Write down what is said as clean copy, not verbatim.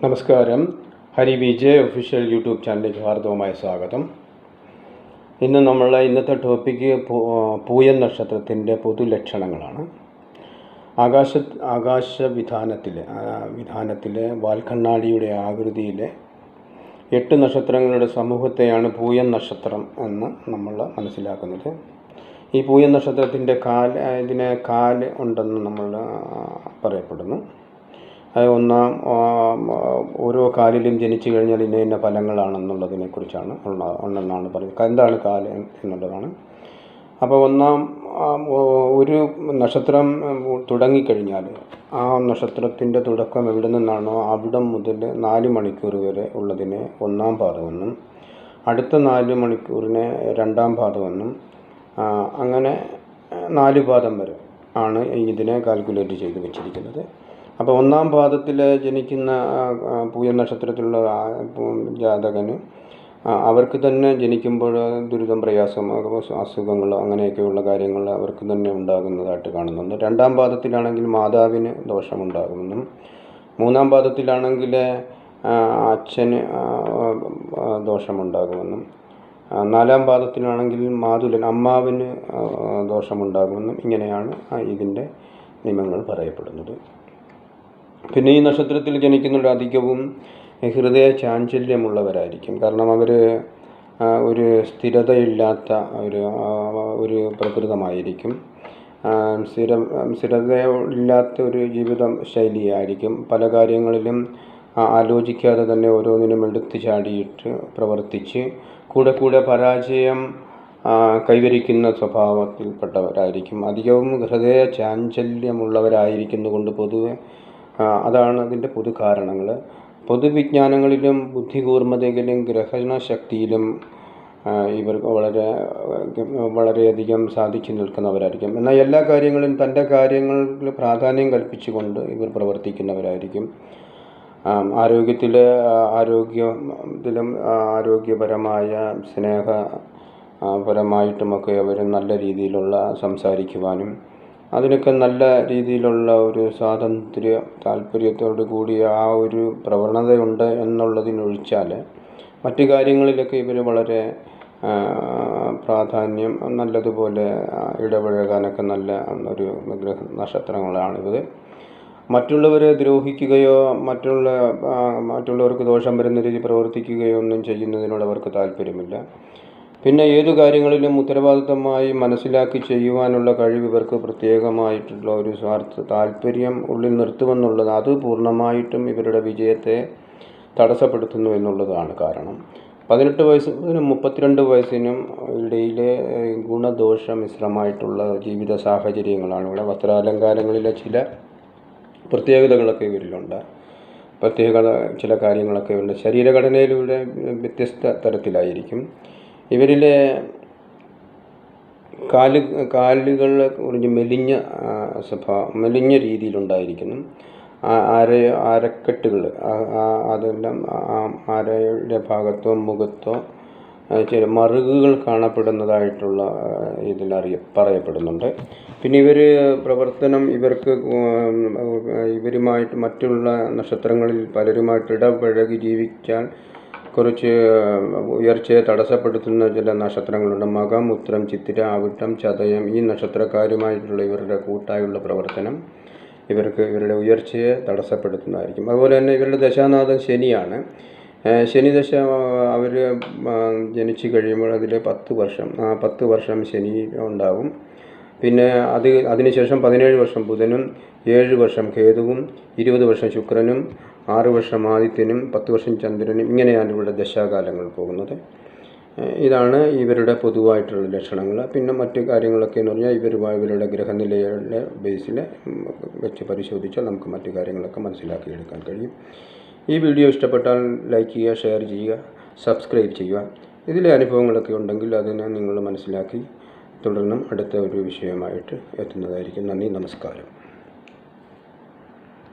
നമസ്കാരം. Hari Vijay official YouTube ചാനലിലേക്ക് ഹാർദവമായ സ്വാഗതം. ഇന്നത്തെ ടോപ്പിക്ക് പൂയം നക്ഷത്രത്തിൻ്റെ പൊതുലക്ഷണങ്ങളാണ്. വിധാനത്തിലെ വാൽക്കണ്ണാടിയുടെ ആകൃതിയിലെ 8 നക്ഷത്രങ്ങളുടെ സമൂഹത്തെയാണ് പൂയം നക്ഷത്രം എന്ന് നമ്മൾ മനസ്സിലാക്കുന്നത്. ഈ പൂയം നക്ഷത്രത്തിൻ്റെ കാല് ഉണ്ടെന്ന് നമ്മൾ പറയപ്പെടുന്നു. ഓരോ കാലിലും ജനിച്ചു കഴിഞ്ഞാൽ ഇന്ന ഫലങ്ങളാണെന്നുള്ളതിനെക്കുറിച്ചാണ് ഉണ്ടെന്നാണ് പറയുന്നത്. എന്താണ് കാല് എന്നുള്ളതാണ്. അപ്പോൾ ഒരു നക്ഷത്രം തുടങ്ങിക്കഴിഞ്ഞാൽ ആ നക്ഷത്രത്തിൻ്റെ തുടക്കം എവിടെ നിന്നാണോ അവിടം മുതൽ 4 മണിക്കൂർ വരെ ഉള്ളതിനെ ഒന്നാം പാദമെന്നും അടുത്ത 4 മണിക്കൂറിനെ രണ്ടാം പാദമെന്നും അങ്ങനെ 4 പാദം വരെ ആണ് ഇതിനെ കാൽക്കുലേറ്റ് ചെയ്ത് വെച്ചിരിക്കുന്നത്. അപ്പോൾ ഒന്നാം പാദത്തിൽ ജനിക്കുന്ന പൂയം നക്ഷത്രത്തിലുള്ള ജാതകന് അവർക്ക് തന്നെ ജനിക്കുമ്പോൾ ദുരിതം, പ്രയാസം, അസുഖങ്ങൾ അങ്ങനെയൊക്കെയുള്ള കാര്യങ്ങൾ അവർക്ക് തന്നെ ഉണ്ടാകുന്നതായിട്ട് കാണുന്നുണ്ട്. രണ്ടാം പാദത്തിലാണെങ്കിൽ മാതാവിന് ദോഷമുണ്ടാകുമെന്നും മൂന്നാം പാദത്തിലാണെങ്കിൽ അച്ഛന് ദോഷമുണ്ടാകുമെന്നും നാലാം പാദത്തിലാണെങ്കിൽ അമ്മാവിന് ദോഷമുണ്ടാകുമെന്നും ഇങ്ങനെയാണ് ഇതിൻ്റെ നിയമങ്ങൾ പറയപ്പെടുന്നത്. പിന്നെ ഈ നക്ഷത്രത്തിൽ ജനിക്കുന്നവർ അധികവും ഹൃദയ ചാഞ്ചല്യമുള്ളവരായിരിക്കും. കാരണം അവർ ഒരു സ്ഥിരതയില്ലാത്ത ഒരു പ്രകൃതമായിരിക്കും. സ്ഥിരതയില്ലാത്ത ഒരു ജീവിത ശൈലിയായിരിക്കും. പല കാര്യങ്ങളിലും ആലോചിക്കാതെ തന്നെ ഓരോന്നിനും എടുത്തു ചാടിയിട്ട് പ്രവർത്തിച്ച് കൂടെ പരാജയം കൈവരിക്കുന്ന സ്വഭാവത്തിൽപ്പെട്ടവരായിരിക്കും. അധികവും ഹൃദയ ചാഞ്ചല്യമുള്ളവരായിരിക്കുന്നതുകൊണ്ട് പൊതുവെ അതാണ് അതിൻ്റെ പൊതു കാരണങ്ങൾ. പൊതുവിജ്ഞാനങ്ങളിലും ബുദ്ധികൂർമ്മതയിലും ഗ്രഹണശക്തിയിലും ഇവർക്ക് വളരെയധികം സാധിച്ചു നിൽക്കുന്നവരായിരിക്കും. എന്നാൽ എല്ലാ കാര്യങ്ങളും തൻ്റെ കാര്യങ്ങളിൽ പ്രാധാന്യം കൽപ്പിച്ചുകൊണ്ട് ഇവർ പ്രവർത്തിക്കുന്നവരായിരിക്കും. ആരോഗ്യത്തിലും ആരോഗ്യപരമായ സ്നേഹപരമായിട്ടുമൊക്കെ അവർ നല്ല രീതിയിലുള്ള സംസാരിക്കുവാനും അതിനൊക്കെ നല്ല രീതിയിലുള്ള ഒരു താല്പര്യത്തോടു കൂടിയ ആ ഒരു പ്രവണതയുണ്ട് എന്നുള്ളതിനൊഴിച്ചാൽ മറ്റു കാര്യങ്ങളിലൊക്കെ ഇവർ വളരെ പ്രാധാന്യം നല്ലതുപോലെ ഇടപഴകാനൊക്കെ നല്ല ഒരു നക്ഷത്രങ്ങളാണിവർ. മറ്റുള്ളവരെ ദ്രോഹിക്കുകയോ മറ്റുള്ളവർക്ക് ദോഷം വരുന്ന രീതിയിൽ പ്രവർത്തിക്കുകയോ ഒന്നും ചെയ്യുന്നതിനോട് അവർക്ക് താല്പര്യമില്ല. പിന്നെ ഏതു കാര്യങ്ങളിലും ഉത്തരവാദിത്തമായി മനസ്സിലാക്കി ചെയ്യുവാനുള്ള കഴിവ് ഇവർക്ക് പ്രത്യേകമായിട്ടുള്ള ഒരു താല്പര്യം ഉള്ളിൽ നിർത്തുമെന്നുള്ളത് അത് പൂർണ്ണമായിട്ടും ഇവരുടെ വിജയത്തെ തടസ്സപ്പെടുത്തുന്നു എന്നുള്ളതാണ് കാരണം. 18 വയസ്സിനും 32 വയസ്സിനും ഇടയിലെ ഗുണദോഷ മിശ്രമായിട്ടുള്ള ജീവിത സാഹചര്യങ്ങളാണ് ഇവിടെ. വസ്ത്രാലങ്കാരങ്ങളിലെ ചില പ്രത്യേകതകളൊക്കെ ഇവരിലുണ്ട്. ചില കാര്യങ്ങളൊക്കെ ഉണ്ട്. ശരീരഘടനയിലൂടെ വ്യത്യസ്ത തരത്തിലായിരിക്കും. ഇവരിലെ കാലുകൾ കുറഞ്ഞ് മെലിഞ്ഞ രീതിയിലുണ്ടായിരിക്കുന്നു. അരക്കെട്ടുകൾ അതെല്ലാം അരയുടെ ഭാഗത്തോ മുഖത്തോ ചില മറുകുകൾ കാണപ്പെടുന്നതായിട്ടുള്ള ഇതിൽ പറയപ്പെടുന്നുണ്ട്. പിന്നെ ഇവരുമായിട്ട് മറ്റുള്ള നക്ഷത്രങ്ങളിൽ പലരുമായിട്ട് ഇടപഴകി ജീവിക്കാൻ കുറച്ച് ഉയർച്ചയെ തടസ്സപ്പെടുത്തുന്ന ചില നക്ഷത്രങ്ങളുണ്ട്. മകം, ഉത്രം, ചിത്തിര, അവിട്ടം, ചതയം ഈ നക്ഷത്രക്കാരുമായിട്ടുള്ള ഇവരുടെ കൂട്ടായുള്ള പ്രവർത്തനം ഇവരുടെ ഉയർച്ചയെ തടസ്സപ്പെടുത്തുന്നതായിരിക്കും. അതുപോലെ തന്നെ ഇവരുടെ ദശാനാഥൻ ശനിയാണ്. ശനിദശ അവർ ജനിച്ചു കഴിയുമ്പോൾ അതിൽ 10 വർഷം ശനി ഉണ്ടാവും. പിന്നെ അതിനുശേഷം 17 വർഷം ബുധനും 7 വർഷം കേതുവും 20 വർഷം ശുക്രനും 6 വർഷം ആദിത്യനും 10 വർഷം ചന്ദ്രനും ഇങ്ങനെയാണ് ഇവിടെ ദശാകാലങ്ങൾ പോകുന്നത്. ഇതാണ് ഇവരുടെ പൊതുവായിട്ടുള്ള ലക്ഷണങ്ങൾ. പിന്നെ മറ്റു കാര്യങ്ങളൊക്കെ എന്ന് പറഞ്ഞാൽ ഇവരുടെ ഗ്രഹനിലയുടെ ബേസിൽ വെച്ച് പരിശോധിച്ചാൽ നമുക്ക് മറ്റു കാര്യങ്ങളൊക്കെ മനസ്സിലാക്കിയെടുക്കാൻ കഴിയും. ഈ വീഡിയോ ഇഷ്ടപ്പെട്ടാൽ ലൈക്ക് ചെയ്യുക, ഷെയർ ചെയ്യുക, സബ്സ്ക്രൈബ് ചെയ്യുക. ഇതിലെ അനുഭവങ്ങളൊക്കെ ഉണ്ടെങ്കിൽ അതിനെ നിങ്ങൾ മനസ്സിലാക്കി തുടർന്നും അടുത്ത ഒരു വിഷയമായിട്ട് എത്തുന്നതായിരിക്കും. നന്ദി, നമസ്കാരം.